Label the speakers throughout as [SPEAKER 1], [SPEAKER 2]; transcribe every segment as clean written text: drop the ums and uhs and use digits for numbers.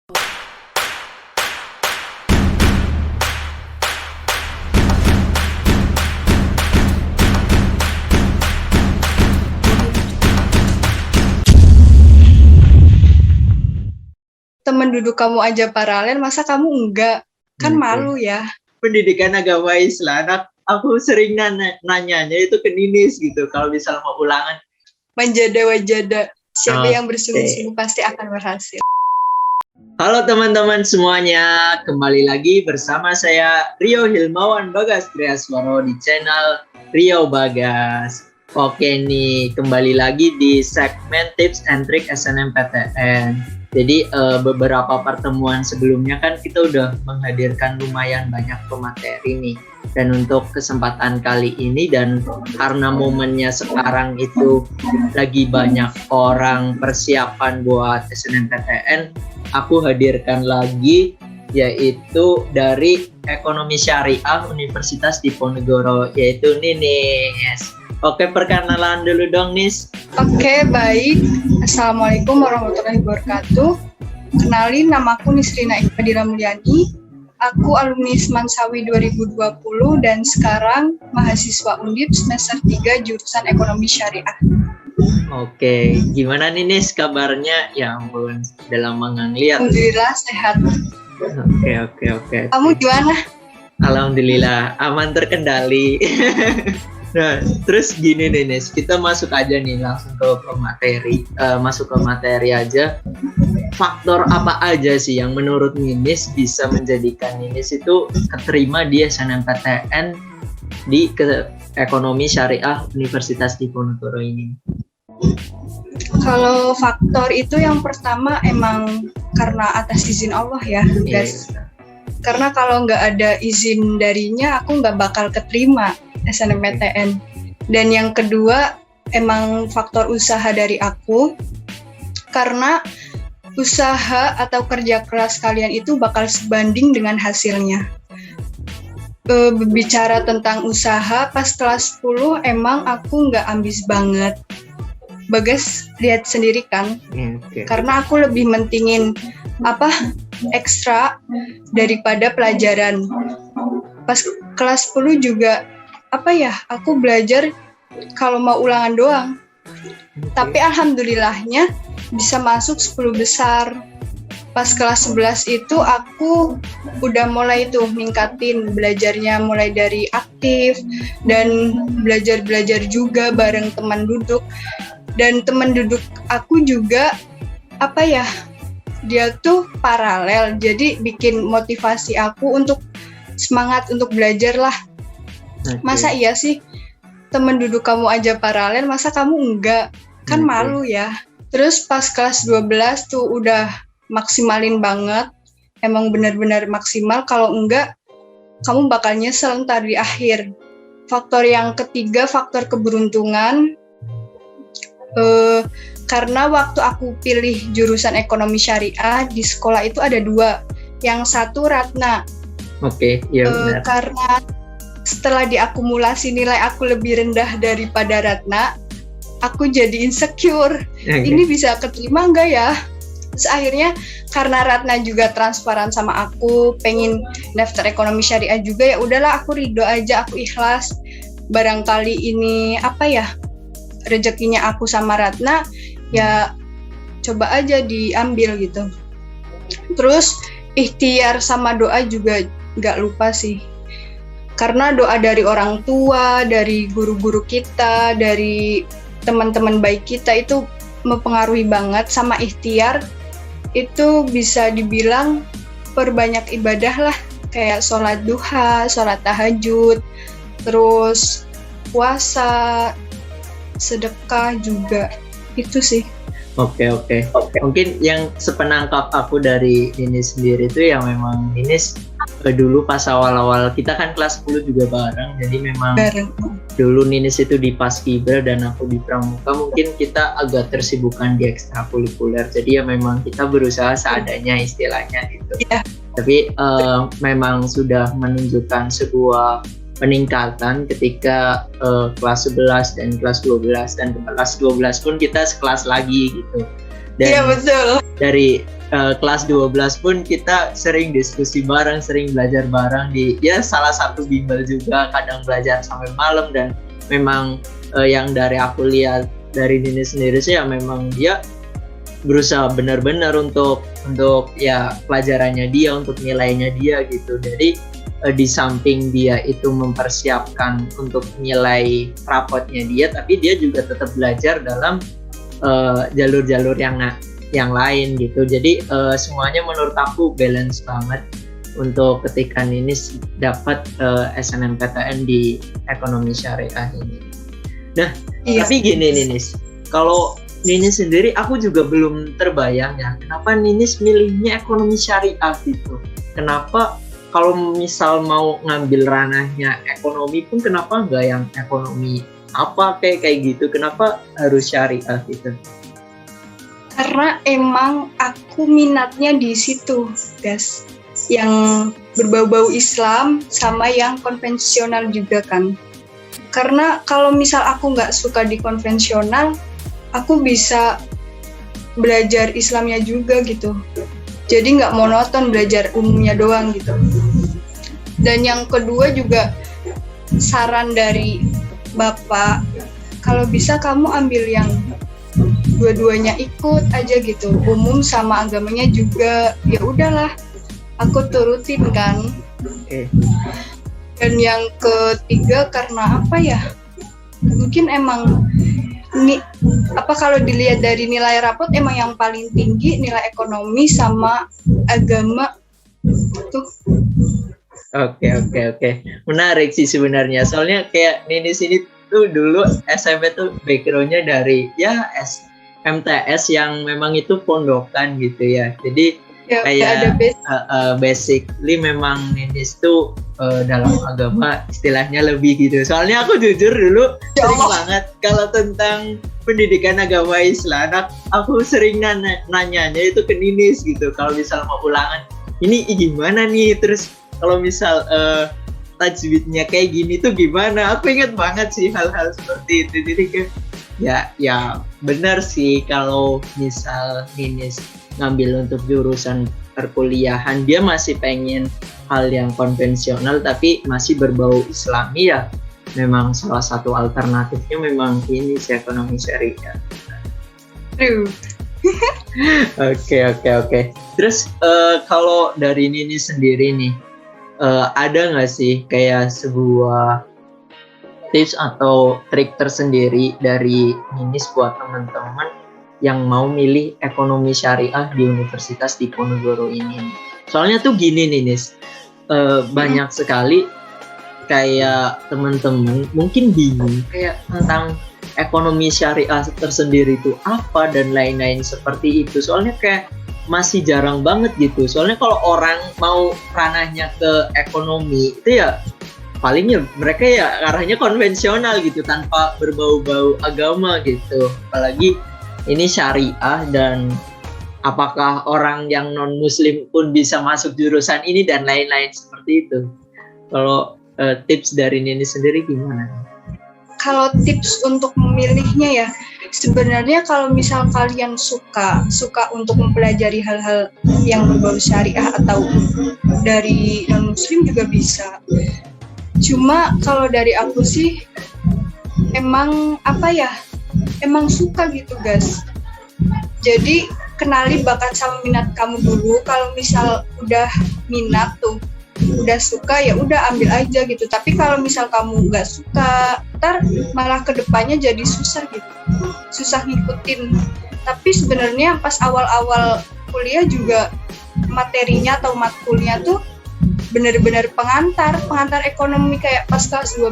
[SPEAKER 1] Temen duduk kamu aja paralel, masa kamu enggak? Kan malu ya.
[SPEAKER 2] Pendidikan agama Islam, aku sering nanyanya itu ke Ninis gitu, kalau misalnya mau ulangan.
[SPEAKER 1] Manjada wajada, siapa yang bersungguh-sungguh pasti akan berhasil.
[SPEAKER 2] Halo teman-teman semuanya, kembali lagi bersama saya Rio Hilmawan Bagas Triaswaro di channel Rio Bagas. Oke nih, kembali lagi di segmen Tips and Trick SNMPTN. Jadi beberapa pertemuan sebelumnya kan kita udah menghadirkan lumayan banyak pemateri nih. Dan untuk kesempatan kali ini dan karena momennya sekarang itu lagi banyak orang persiapan buat SNMPTN, aku hadirkan lagi yaitu dari Ekonomi Syariah Universitas Diponegoro, yaitu Ninis. Oke, perkenalan dulu dong, Nis.
[SPEAKER 1] Oke, baik. Assalamualaikum warahmatullahi wabarakatuh. Kenalin, namaku Nisrina Iqbadira Mulyani. Aku alumni Semansawi 2020 dan sekarang mahasiswa Undip semester 3 jurusan Ekonomi Syariah.
[SPEAKER 2] Oke, gimana nih Nis kabarnya? Ya ampun, udah lama nggak ngeliat.
[SPEAKER 1] Alhamdulillah sehat.
[SPEAKER 2] Oke.
[SPEAKER 1] Kamu gimana?
[SPEAKER 2] Alhamdulillah, aman terkendali. Nah, terus gini nih Nis, kita masuk aja nih langsung ke materi. Masuk ke materi aja. Faktor apa aja sih yang menurut Ninis bisa menjadikan Ninis itu keterima di SNMPTN di Ekonomi Syariah Universitas Diponegoro ini?
[SPEAKER 1] Kalau faktor itu yang pertama emang karena atas izin Allah ya, guys.
[SPEAKER 2] Iya.
[SPEAKER 1] Karena kalau nggak ada izin darinya, aku nggak bakal keterima SNMPTN. Dan yang kedua, emang faktor usaha dari aku. Karena usaha atau kerja keras kalian itu bakal sebanding dengan hasilnya. Berbicara tentang usaha, pas kelas 10 emang aku nggak ambis banget. Bagas lihat sendiri kan, Karena aku lebih mentingin ekstra daripada pelajaran. Pas kelas 10 juga aku belajar kalau mau ulangan doang. Tapi alhamdulillahnya bisa masuk 10 besar. Pas kelas 11 itu aku udah mulai tuh ningkatin belajarnya, mulai dari aktif dan belajar juga bareng teman duduk. Dan teman duduk aku juga dia tuh paralel, jadi bikin motivasi aku untuk semangat untuk belajar lah. Masa iya sih teman duduk kamu aja paralel, masa kamu enggak? Kan malu ya. Terus pas kelas 12 tuh udah maksimalin banget, emang benar-benar maksimal, kalau enggak kamu bakal nyesel ntar di akhir. Faktor yang ketiga, faktor keberuntungan. Karena waktu aku pilih jurusan Ekonomi Syariah di sekolah itu ada 2, yang satu Ratna.
[SPEAKER 2] Oke, iya benar.
[SPEAKER 1] Karena setelah diakumulasi nilai aku lebih rendah daripada Ratna, aku jadi insecure. Ini bisa keterima enggak ya? Terus akhirnya karena Ratna juga transparan sama aku, pengen daftar Ekonomi Syariah juga, ya udahlah aku ridho aja, aku ikhlas. Barangkali ini rezekinya aku sama Ratna, ya coba aja diambil gitu. Terus ikhtiar sama doa juga nggak lupa sih. Karena doa dari orang tua, dari guru-guru kita, dari teman-teman baik kita itu mempengaruhi banget. Sama ikhtiar itu bisa dibilang perbanyak ibadah lah, kayak sholat duha, sholat tahajud, terus puasa, sedekah juga, itu sih.
[SPEAKER 2] Oke. Mungkin yang sepenangkap aku dari Ninis sendiri itu yang memang Ninis dulu pas awal-awal kita kan kelas 10 juga bareng, jadi memang dulu Ninis itu di Paskibra dan aku di Pramuka, mungkin kita agak tersibukan di ekstrakurikuler, jadi ya memang kita berusaha seadanya istilahnya gitu. Yeah. Tapi memang sudah menunjukkan sebuah peningkatan ketika kelas 11 dan kelas 12, dan kelas 12 pun kita sekelas lagi gitu. Dan
[SPEAKER 1] iya betul.
[SPEAKER 2] Dari kelas 12 pun kita sering diskusi bareng, sering belajar bareng di ya salah satu bimbel juga, kadang belajar sampai malam. Dan memang yang dari aku lihat dari Nini sendiri sih ya memang dia berusaha benar-benar untuk ya pelajarannya dia, untuk nilainya dia gitu. Jadi di samping dia itu mempersiapkan untuk nilai rapotnya dia, tapi dia juga tetap belajar dalam jalur-jalur yang lain gitu. Jadi semuanya menurut aku balance banget untuk ketika Ninis dapat SNMPTN di ekonomi syariah ini. Nah, tapi gini Ninis, kalau Ninis sendiri aku juga belum terbayang ya, kenapa Ninis milihnya ekonomi syariah gitu. Kenapa kalau misal mau ngambil ranahnya ekonomi pun kenapa enggak yang ekonomi apa kayak gitu, kenapa harus syariah gitu?
[SPEAKER 1] Karena emang aku minatnya di situ, guys. Yang berbau-bau Islam sama yang konvensional juga kan. Karena kalau misal aku nggak suka di konvensional, aku bisa belajar Islamnya juga gitu. Jadi nggak monoton belajar umumnya doang gitu. Dan yang kedua juga saran dari Bapak, kalau bisa kamu ambil yang dua-duanya ikut aja gitu, umum sama agamanya juga. Ya udahlah, aku turutin kan. Dan yang ketiga karena apa ya, mungkin emang kalau dilihat dari nilai rapot emang yang paling tinggi nilai ekonomi sama agama tuh.
[SPEAKER 2] Oke. Menarik sih sebenarnya, soalnya kayak Ninis ini tuh dulu SMP tuh backgroundnya dari ya MTS yang memang itu pondokan gitu ya. Jadi
[SPEAKER 1] ya,
[SPEAKER 2] kayak basically memang Ninis tuh dalam agama istilahnya lebih gitu. Soalnya aku jujur dulu sering banget kalau tentang pendidikan agama Islam, aku sering nanyanya itu ke Ninis gitu. Kalau misal mau ulangan, ini gimana nih? Terus kalau misal tajwidnya kayak gini tuh gimana? Aku ingat banget sih hal-hal seperti itu. Jadi kayak ya benar sih kalau misal Ninis ngambil untuk jurusan perkuliahan, dia masih pengen hal yang konvensional tapi masih berbau Islami, ya memang salah satu alternatifnya memang ini sih ekonomi syariah. Oke. Terus kalau dari Nini sendiri nih, ada nggak sih kayak sebuah tips atau trik tersendiri dari Ninis buat teman-teman yang mau milih ekonomi syariah di Universitas Diponegoro ini? Soalnya tuh gini Ninis, banyak sekali kayak teman-teman mungkin bingung kayak tentang ekonomi syariah tersendiri itu apa dan lain-lain seperti itu. Soalnya kayak masih jarang banget gitu. Soalnya kalau orang mau ranahnya ke ekonomi itu ya palingnya mereka ya arahnya konvensional gitu tanpa berbau-bau agama gitu. Apalagi ini syariah, dan apakah orang yang non muslim pun bisa masuk jurusan ini dan lain-lain seperti itu. Kalau tips dari Nini sendiri gimana?
[SPEAKER 1] Kalau tips untuk memilihnya ya, sebenarnya kalau misal kalian suka untuk mempelajari hal-hal yang berbau syariah atau dari non muslim juga bisa. Cuma kalau dari aku sih emang suka gitu guys. Jadi kenali bakat sama minat kamu dulu. Kalau misal udah minat tuh, udah suka ya udah ambil aja gitu. Tapi kalau misal kamu nggak suka, ntar malah kedepannya jadi susah gitu, susah ngikutin. Tapi sebenarnya pas awal-awal kuliah juga materinya atau matkulnya tuh benar-benar pengantar ekonomi kayak pas kelas 12.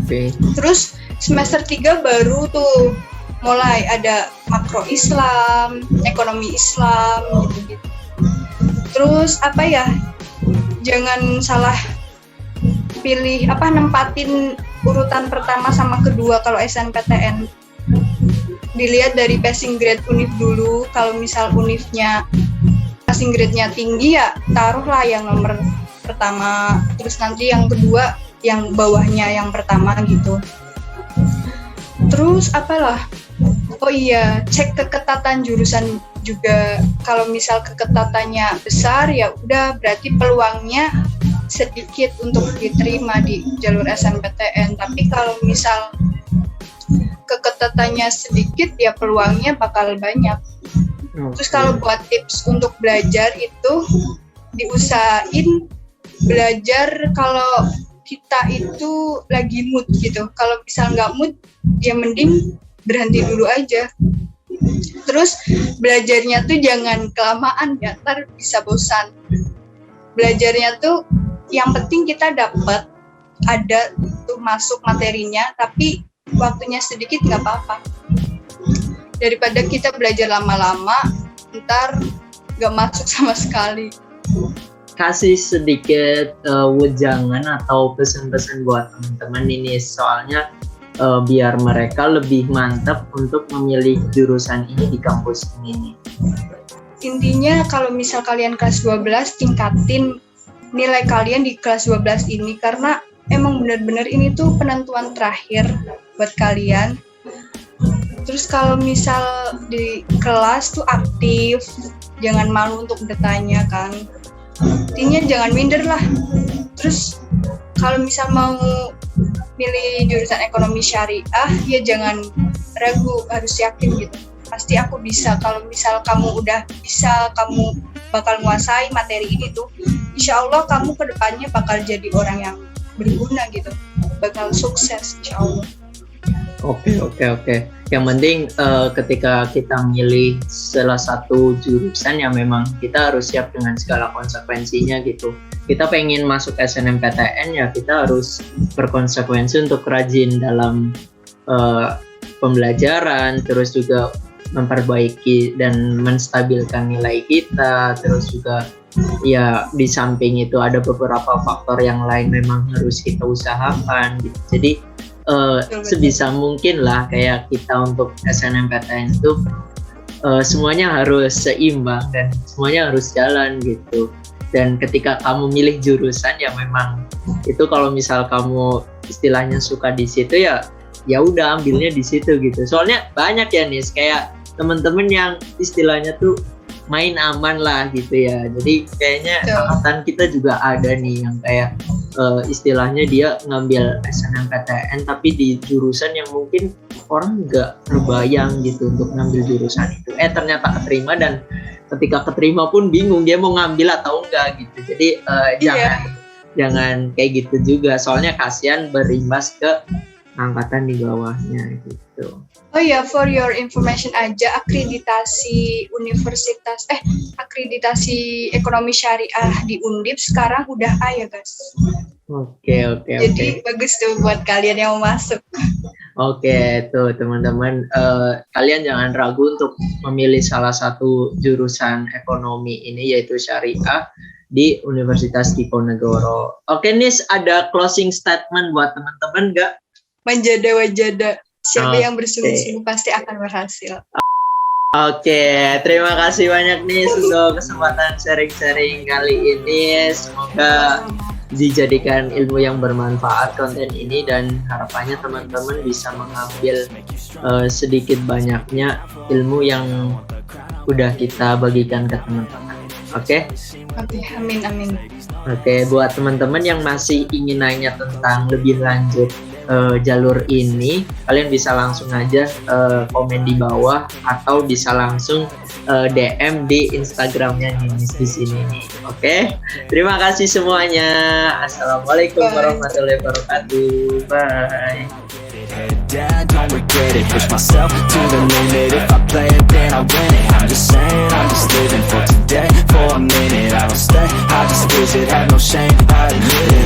[SPEAKER 2] Okay.
[SPEAKER 1] Terus semester 3 baru tuh mulai ada makro Islam, ekonomi Islam gitu-gitu. Terus jangan salah pilih nempatin urutan pertama sama kedua kalau SNPTN. Dilihat dari passing grade univ dulu. Kalau misal univnya passing grade-nya tinggi ya taruhlah yang nomor pertama, terus nanti yang kedua yang bawahnya yang pertama gitu. Terus cek keketatan juga kalau misal keketatannya besar ya udah berarti peluangnya sedikit untuk diterima di jalur SNPTN. Tapi kalau misal keketatannya sedikit ya peluangnya bakal banyak. Terus kalau buat tips untuk belajar itu diusahain belajar kalau kita itu lagi mood gitu. Kalau misal nggak mood ya mending berhenti dulu aja. Terus belajarnya tuh jangan kelamaan ya, ntar bisa bosan. Belajarnya tuh yang penting kita dapat ada tuh masuk materinya, tapi waktunya sedikit nggak apa-apa. Daripada kita belajar lama-lama, ntar nggak masuk sama sekali.
[SPEAKER 2] Kasih sedikit wejangan atau pesan-pesan buat teman-teman ini, soalnya biar mereka lebih mantap untuk memilih jurusan ini di kampus ini.
[SPEAKER 1] Intinya kalau misal kalian kelas 12, tingkatin nilai kalian di kelas 12 ini, karena emang benar-benar ini tuh penentuan terakhir buat kalian. Terus kalau misal di kelas tuh aktif, jangan malu untuk bertanya kan. Intinya jangan minder lah. Terus kalau misal mau milih jurusan ekonomi syariah, ya jangan ragu, harus yakin gitu. Pasti aku bisa. Kalau misal kamu udah bisa, kamu bakal menguasai materi ini tuh, insya Allah kamu kedepannya bakal jadi orang yang berguna gitu, bakal sukses insya Allah.
[SPEAKER 2] Oke. Yang penting ketika kita milih salah satu jurusan ya memang kita harus siap dengan segala konsekuensinya gitu. Kita pengen masuk SNMPTN ya kita harus berkonsekuensi untuk rajin dalam pembelajaran, terus juga memperbaiki dan menstabilkan nilai kita, terus juga ya di samping itu ada beberapa faktor yang lain memang harus kita usahakan gitu. Jadi sebisa mungkin lah kayak kita untuk SNMPTN itu semuanya harus seimbang dan semuanya harus jalan gitu. Dan ketika kamu milih jurusan ya memang itu kalau misal kamu istilahnya suka di situ ya udah ambilnya di situ gitu. Soalnya banyak ya nih kayak teman-teman yang istilahnya tuh main aman lah gitu ya. Jadi kayaknya angkatan kita juga ada nih yang kayak istilahnya dia ngambil SNMPTN tapi di jurusan yang mungkin orang nggak terbayang gitu untuk ngambil jurusan itu. Ternyata keterima dan ketika keterima pun bingung dia mau ngambil atau enggak gitu. Jadi jangan kayak gitu juga. Soalnya kasihan berimbas ke angkatan di bawahnya gitu.
[SPEAKER 1] Oh ya, for your information aja, akreditasi akreditasi ekonomi syariah di Undip sekarang udah A ya guys.
[SPEAKER 2] Oke.
[SPEAKER 1] Jadi bagus tuh buat kalian yang mau masuk.
[SPEAKER 2] Oke, tuh teman-teman, kalian jangan ragu untuk memilih salah satu jurusan ekonomi ini yaitu syariah di Universitas Diponegoro. Oke, Nis, ada closing statement buat teman-teman nggak?
[SPEAKER 1] Menjada wajada, siapa yang bersungguh-sungguh pasti akan berhasil.
[SPEAKER 2] Oke, terima kasih banyak nih untuk kesempatan sharing-sharing kali ini. Semoga dijadikan ilmu yang bermanfaat konten ini dan harapannya teman-teman bisa mengambil sedikit banyaknya ilmu yang udah kita bagikan ke teman-teman. Oke,
[SPEAKER 1] amin.
[SPEAKER 2] Oke, buat teman-teman yang masih ingin nanya tentang lebih lanjut jalur ini, kalian bisa langsung aja komen di bawah atau bisa langsung DM di Instagramnya Ninis di sini nih. Oke, terima kasih semuanya. Assalamualaikum warahmatullahi wabarakatuh. Bye. Don't regret it, push myself to the limit. If I play it, then I win it. I'm just saying, I'm just living for today. For a minute, I don't stay, I just visit. Have no shame, I admit it.